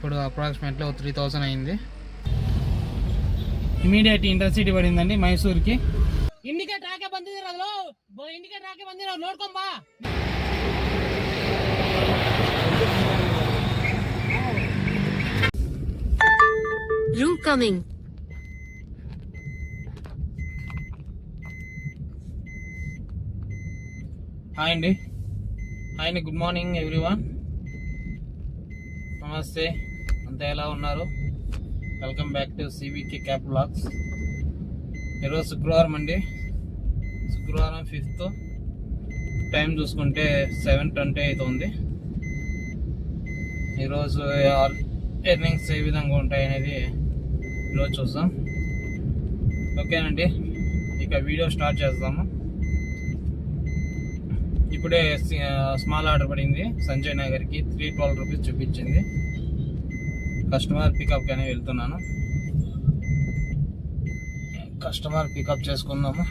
ఇప్పుడు అప్రాక్సిమేట్లీ 3000 అయింది. Immediate intercity పడిందండి మైసూర్కి. ఇండికేటర్ ಹಾಕಿ ಬಂದಿರೋದು, ಇಂಡಿಕೇಟರ್ ಹಾಕಿ ಬಂದಿರೋದು ನೋಡ್ಕೊಂಬ. Room coming. హాయ్ అండి, గుడ్ మార్నింగ్ ఎవ్రీవన్. నమస్తే, అంతా ఎలా ఉన్నారు? Welcome back to CVK cab blogs. ఈరోజు శుక్రవారం అండి, శుక్రవారం 5th. టైం చూసుకుంటే 7:20 అవుతుంది. ఈరోజు ఎర్నింగ్స్ ఏ విధంగా ఉంటాయి అనేది ఈరోజు చూద్దాం. ఓకేనండి, ఇక వీడియో స్టార్ట్ చేద్దాము. ఇప్పుడే స్మాల్ ఆర్డర్ పడింది సంజయ్ నగర్కి, 312 రూపీస్ చూపించింది. కస్టమర్ పికప్ కానీ వెళ్తున్నాను. కస్టమర్ పికప్ చేసుకుందాము.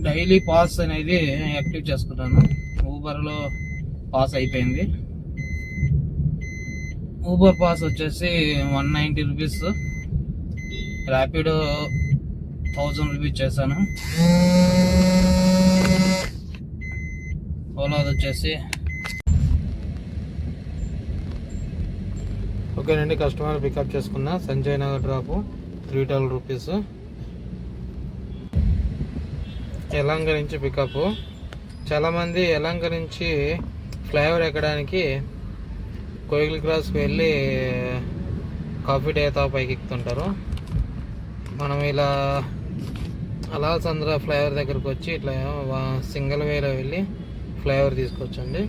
డైలీ పాస్ అనేది యాక్టివ్ చేసుకున్నాను. ఊబర్లో పాస్ అయిపోయింది. ఊబర్ పాస్ వచ్చేసి 190 రూపీస్, ర్యాపిడో 1000 రూపీస్ చేశాను. ఓలాది వచ్చేసి ఓకేనండి. కస్టమర్ పికప్ చేసుకున్నా, సంజయ్ నగర్ డ్రాప్ 312 రూపీస్. యలంక నుంచి పికప్. చాలామంది యలంక నుంచి ఫ్లైఓవర్ ఎక్కడానికి కోయిల్ క్రాస్కి వెళ్ళి కాఫీ డేతా పైకి ఎక్కుతుంటారు. మనం ఇలా అలాసంద్ర ఫ్లైఓవర్ దగ్గరకు వచ్చి ఇట్లా సింగిల్ వేలో వెళ్ళి ఫ్లైఓవర్ తీసుకోవచ్చండి.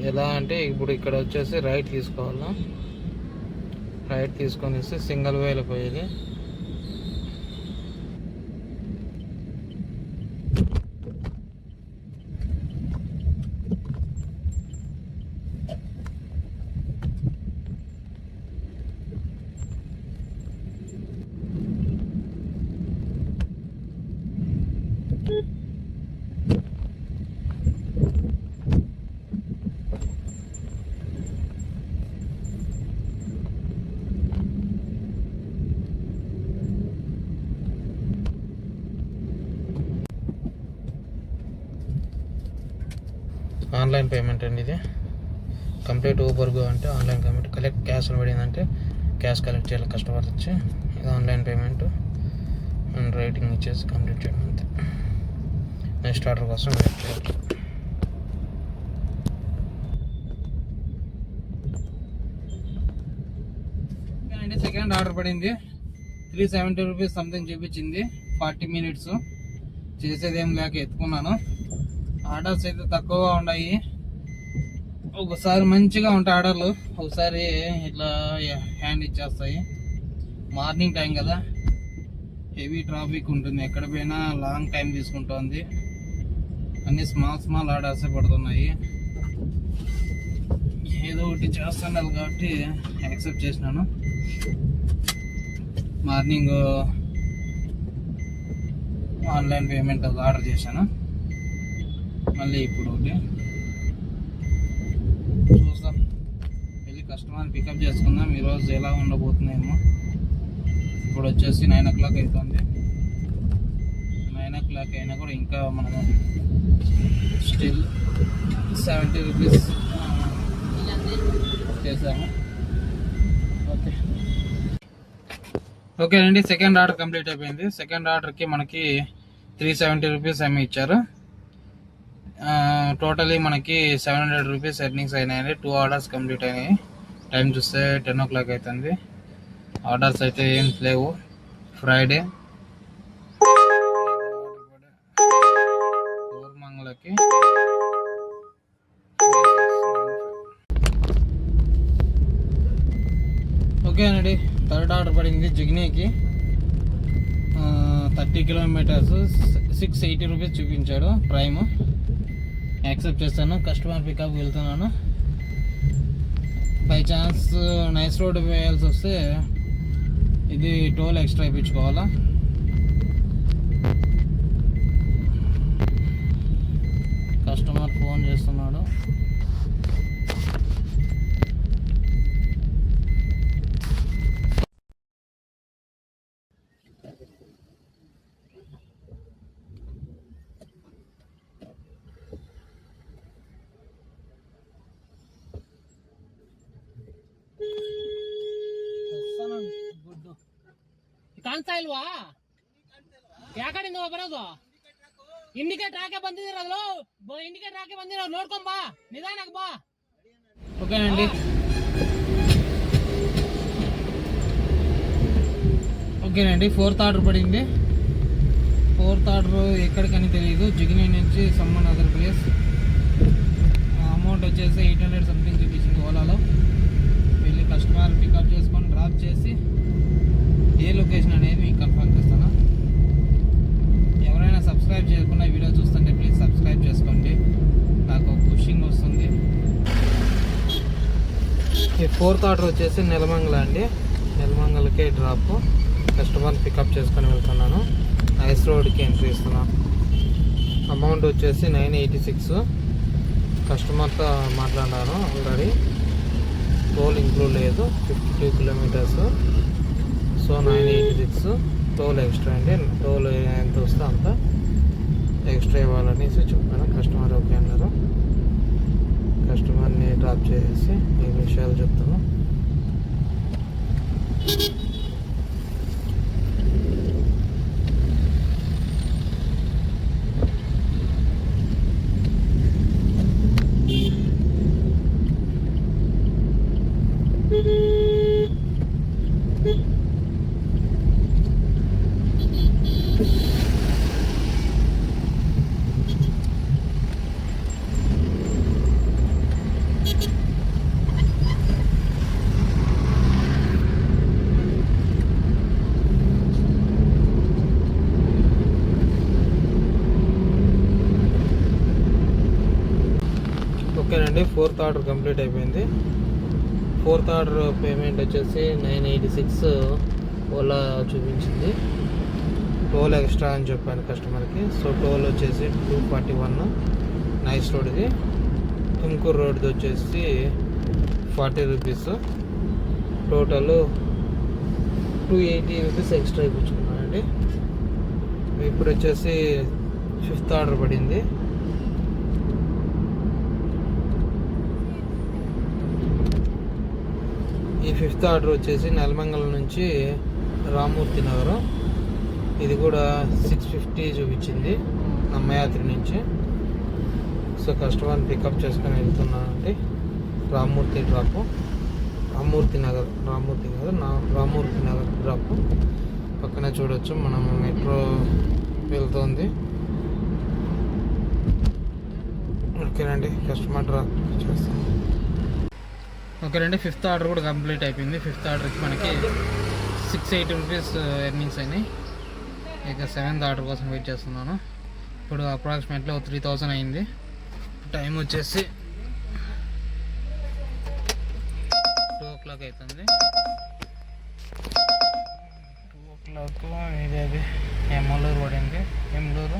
ఎలా అంటే ఇప్పుడు ఇక్కడ వచ్చేసి రైట్ తీసుకోవాలా. రైట్ తీసుకొని సింగిల్ వేలో పోయేది. ఆన్లైన్ పేమెంట్ అండి ఇది. కంప్లీట్ ఊబర్ గో అంటే ఆన్లైన్ పేమెంట్. కలెక్ట్ క్యాష్ పడిందంటే క్యాష్ కలెక్ట్ చేయాలి కస్టమర్ వచ్చి. ఇది ఆన్లైన్ పేమెంట్ అండ్ రేటింగ్ ఇచ్చేసి కంప్లీట్ చేయడం అంతే. నెక్స్ట్ ఆర్డర్ కోసం వెయిట్ చేయాలి. అండి, సెకండ్ ఆర్డర్ పడింది. 370 రూపీస్ సంథింగ్ చూపించింది. 40 మినిట్స్ చేసేదేం లేక ఎత్తుకున్నాను. ఆర్డర్స్ అయితే తక్కువగా ఉన్నాయి. ఒకసారి మంచిగా ఉంటాయి ఆర్డర్లు, ఒకసారి ఇట్లా హ్యాండ్ ఇచ్చేస్తాయి. మార్నింగ్ టైం కదా, హెవీ ట్రాఫిక్ ఉంటుంది, ఎక్కడ పోయినా లాంగ్ టైం తీసుకుంటుంది. అన్ని స్మాల్ ఆర్డర్సే పడుతున్నాయి. ఏదో ఒకటి చేస్తున్నారు కాబట్టి యాక్సెప్ట్ చేసినాను. మార్నింగ్ ఆన్లైన్ పేమెంట్ ఆర్డర్ చేశాను. మళ్ళీ ఇప్పుడు ఒకటి చూస్తాం, వెళ్ళి కస్టమర్ పికప్ చేసుకుందాం. ఈరోజు ఎలా ఉండబోతుందేమో. ఇప్పుడు వచ్చేసి 9 o'clock అవుతుంది. 9 o'clock అయినా కూడా ఇంకా మనము స్టిల్ 70 రూపీస్ చేసాము. ఓకే అండి, సెకండ్ ఆర్డర్ కంప్లీట్ అయిపోయింది. సెకండ్ ఆర్డర్కి మనకి 370 రూపీస్ ఏమి ఇచ్చారు. టోటలీ మనకి 700 రూపీస్ ఎర్నింగ్స్ అయినాయండి. 2 ఆర్డర్స్ కంప్లీట్ అయినాయి. టైం చూస్తే 10 o'clock అవుతుంది. ఆర్డర్స్ అయితే ఏం లేవు. ఫ్రైడే కోరమంగళకి ఓకే అండి. థర్డ్ ఆర్డర్ పడింది జిగ్నీకి. 30 కిలోమీటర్స్ 680 రూపీస్ చూపించాడు ప్రైమ్. యాక్సెప్ట్ చేస్తాను. కస్టమర్ పికప్ వెళ్తున్నాను. బై ఛాన్స్ నైస్ రోడ్ వేయాల్సి వస్తే ఇది టోల్ ఎక్స్ట్రా ఇప్పించుకోవాలా. కస్టమర్ ఫోన్ చేస్తున్నాడు. ಕಾಣಿಸ್ತಾ ಇಲ್ವಾ? ಯಾಕಡೆ ನೀವು ಬರೋದು? ಇಂಡಿಕೇಟರ್ ಹಾಕಿ ಬಂದಿದ್ದೀರಲ್ಲ, ಇಂಡಿಕೇಟರ್ ಹಾಕಿ ಬಂದಿರೋ ನೋಡ್ಕೊಂಡ್ ಬಾ, ನಿಧಾನಕ್ಕೆ ಬಾ. ఓకేనండి. ఓకేనండి, 4th ఆర్డర్ పడింది. 4th ఆర్డర్ ఎక్కడికని తెలియదు, జిగిని నుంచి సమ్మన్ అదర్ ప్లేస్. అమౌంట్ వచ్చేసి 800 సంథింగ్ చూపించింది ఓలాలో. వెళ్ళి కస్టమర్ పికప్ చేసుకొని డ్రాప్ చేసి ఏ లొకేషన్ అనేది మీకు కన్ఫర్మ్ చేస్తాను. ఎవరైనా సబ్స్క్రైబ్ చేయకుండా వీడియో చూస్తుంటే ప్లీజ్ సబ్స్క్రైబ్ చేసుకోండి, నాకు పుషింగ్ వస్తుంది. ఈ 4th ఆర్డర్ వచ్చేసి నెలమంగళ అండి. నెలమంగళకే డ్రాప్, కస్టమర్ పికప్ చేసుకొని వెళ్తున్నాను. ఐస్ రోడ్కి ఎంట్రీ ఇస్తున్నాను. అమౌంట్ వచ్చేసి 986. కస్టమర్తో మాట్లాడాను ఆల్రెడీ, టోల్ ఇంక్లూడ్ లేదు, 52 కిలోమీటర్స్. సో 986 టోల్ ఎక్స్ట్రా అండి. టోల్ ఎంత వస్తే అంత ఎక్స్ట్రా ఇవ్వాలనేసి చెప్పాను. కస్టమర్ ఓకే అన్నారు. కస్టమర్ని డ్రాప్ చేసేసి ఈ విషయాలు చెప్తాను. ఓకేనండి, 4th ఆర్డర్ కంప్లీట్ అయిపోయింది. 4th ఆర్డర్ పేమెంట్ వచ్చేసి 986 ఓలా చూపించింది. టోల్ ఎక్స్ట్రా అని చెప్పాను కస్టమర్కి. సో టోల్ వచ్చేసి 241 నైస్ రోడ్ది. తుమ్కూరు రోడ్ది వచ్చేసి 40 రూపీస్. టోటల్ 280 రూపీస్ ఎక్స్ట్రా ఇప్పించుకున్నానండి. ఇప్పుడు వచ్చేసి 5th ఆర్డర్ పడింది. ఈ 5th ఆర్డర్ వచ్చేసి నెలమంగళం నుంచి రామూర్తి నగరం. ఇది కూడా 650 చూపించింది నమ్మయాత్రి నుంచి. సో కస్టమర్ని పికప్ చేసుకొని వెళ్తున్నానండి. Ramamurthy drop, Ramamurthy Nagar drop. పక్కనే చూడొచ్చు మనం మెట్రో వెళ్తుంది. ఓకేనండి, కస్టమర్ డ్రాప్ చేస్తాం. ఓకేనండి, 5th ఆర్డర్ కూడా కంప్లీట్ అయిపోయింది. 5th ఆర్డర్కి మనకి 680 రూపీస్ ఎర్నింగ్స్ అయినాయి. ఇక 7th ఆర్డర్ కోసం వెయిట్ చేస్తున్నాను. ఇప్పుడు అప్రాక్సిమేట్లీ 3000 అయింది. టైం వచ్చేసి 2 o'clock అవుతుంది. 2 o'clock ఇది ఎమ్మలూరు పడింది. ఎమ్మలూరు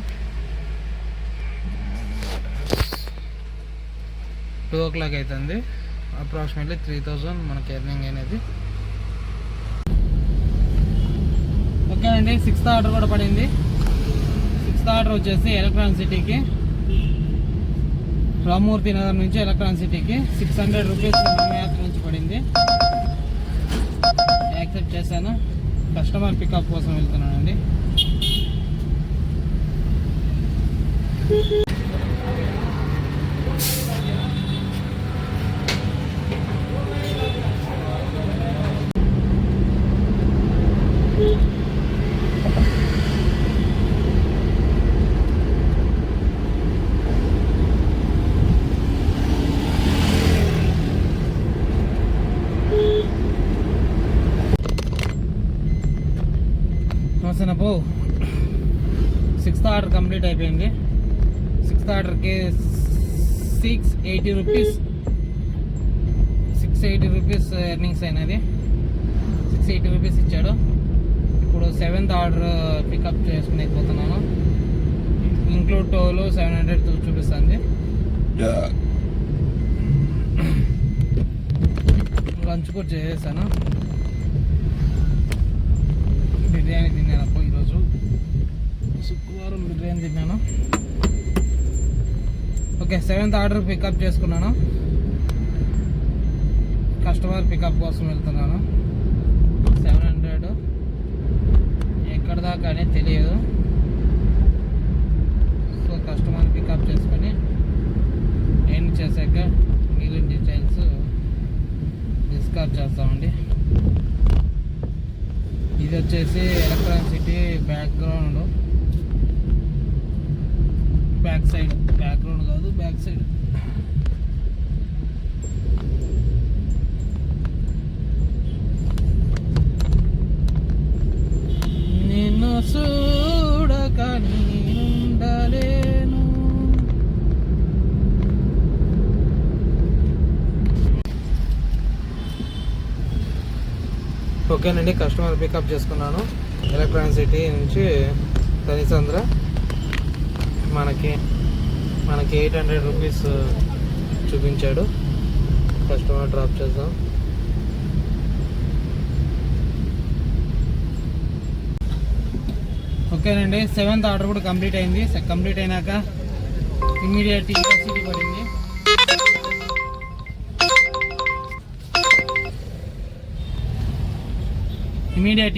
2 o'clock అవుతుంది. అప్రాక్సిమేట్లీ 3000 మనకి ఎర్నింగ్ అనేది. ఓకే అండి, 6th ఆర్డర్ కూడా పడింది. 6th ఆర్డర్ వచ్చేసి ఎలక్ట్రానిక్ సిటీకి, రామూర్తి నగర్ నుంచి ఎలక్ట్రానిక్ సిటీకి 600 రూపీస్ నమ్మయాత్ర నుంచి పడింది. యాక్సెప్ట్ చేశాను. కస్టమర్ పికప్ కోసం వెళ్తున్నానండి. నమస్తే. 6th ఆర్డర్ కంప్లీట్ అయిపోయింది. 6th ఆర్డర్కి 680 రూపీస్ ఎర్నింగ్స్ అయినది. 680 రూపీస్ ఇచ్చాడు. ఇప్పుడు 7th ఆర్డర్ పికప్ చేసుకుని పోతున్నాను. ఇంక్లూడ్ టోల్ 700 చూపిస్తుంది. లంచ్ కూడా చేసేసాను. బిర్యానీ తిన్నాను అప్పుడు ఈరోజు శుక్రవారం బిర్యానీ తిన్నాను. ఓకే, 7th ఆర్డర్ పికప్ చేసుకున్నాను. కస్టమర్ పికప్ కోసం వెళ్తున్నాను. 700 ఎక్కడ దాకా అనేది తెలియదు. సో కస్టమర్ పికప్ చేసుకొని ఎండ్ చేశాక మిగిలిన డీటెయిల్స్ డిస్కస్ చేస్తామండి. ఇది వచ్చేసి electronic city back side, background కాదు బ్యాక్ సైడ్. నిన్ను చూడక నేనుండలేను. ఓకేనండి, కస్టమర్ పికప్ చేసుకున్నాను. ఎలక్ట్రానిక్ సిటీ నుంచి తనిసంద్ర. మనకి 800 రూపీస్ చూపించాడు. కస్టమర్ డ్రాప్ చేద్దాం. ఓకేనండి, 7th ఆర్డర్ కూడా కంప్లీట్ అయింది. కంప్లీట్ అయినాక ఇమ్మీడియట్ ఇంటర్సిటీ పడింది.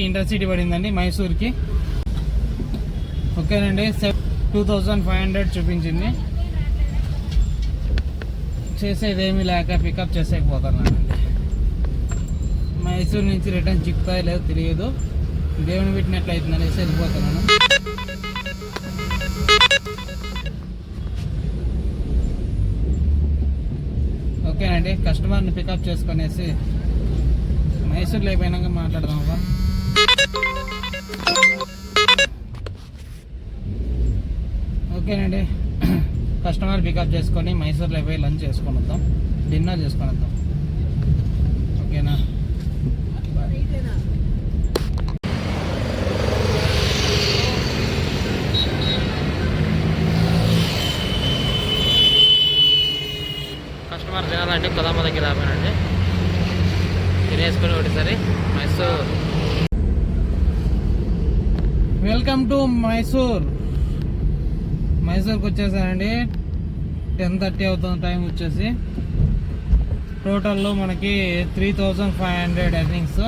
ఇంటర్సిటీ పడిందండి మైసూర్కి. ఓకేనండి, 2500 చూపించింది. చేసేదేమీ లేక పికప్ చేసేకపోతున్నాను. మైసూర్ నుంచి రిటర్న్ చిక్కుతాయో లేదో తెలియదు. దేవుని పెట్టినట్లయితుంది అనేసి వెళ్ళిపోతున్నాను. ఓకేనండి, కస్టమర్ని పికప్ చేసుకునేసి మైసూర్లో అయిపోయినాక మాట్లాడదాం. ఓకేనండి, కస్టమర్ పికప్ చేసుకొని మైసూర్లో అయిపోయి లంచ్ చేసుకొని వద్దాం, డిన్నర్ చేసుకొని వద్దాం. ఓకేనా? కస్టమర్ తినాలంటే కొదమ్మ దగ్గర ఆపానండి. తినేసుకొని ఒకటిసారి మైసూర్. వెల్కమ్ టు మైసూర్కి వచ్చేసానండి. 10:30 అవుతుంది టైం వచ్చేసి. టోటల్లో మనకి 3500 ఎర్నింగ్స్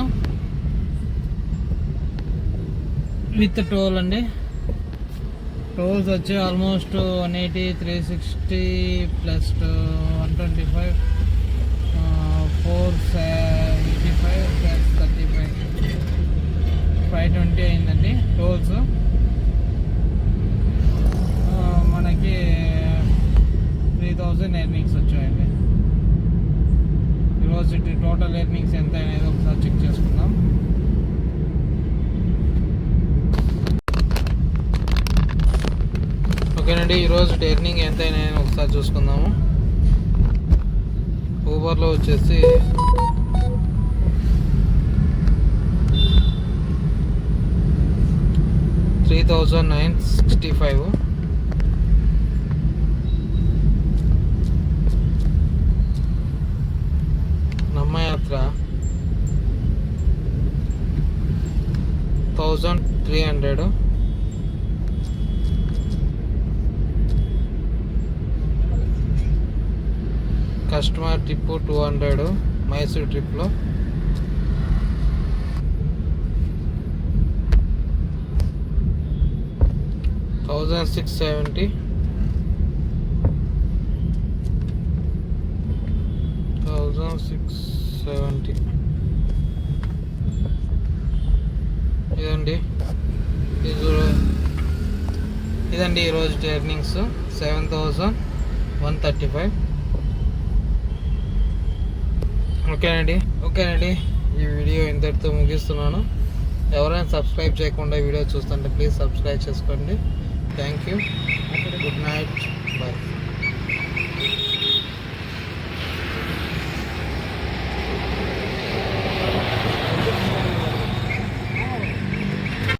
విత్ టోల్ అండి. టోల్స్ వచ్చి ఆల్మోస్ట్ 180, 360 ప్లస్ 125, 485 ప్లస్ 35, 520 అయిందండి టోల్స్. మనకి 3000 ఎర్నింగ్స్ వచ్చాయండి. ఈరోజు టోటల్ ఎర్నింగ్స్ ఎంత అనేది ఒకసారి చెక్ చేసుకుందాం. ఓకేనండి, ఈరోజు ఎర్నింగ్ ఎంత అయినా ఒకసారి చూసుకుందాము. ఊబర్లో వచ్చేసి $3,965. నమ్మయాత్ర 1300. కస్టమర్ ట్రిప్ 200 మైసూర్ ట్రిప్లో. $1,670. ఇదండి ఈరోజు ఎర్నింగ్స్ 7,135. ఓకేనండి, ఈ వీడియో ఇంతటితో ముగిస్తున్నాను. ఎవరైనా సబ్స్క్రైబ్ చేయకుండా వీడియో చూస్తుంటే ప్లీజ్ సబ్స్క్రైబ్ చేసుకోండి. Thank you. Good night, bye.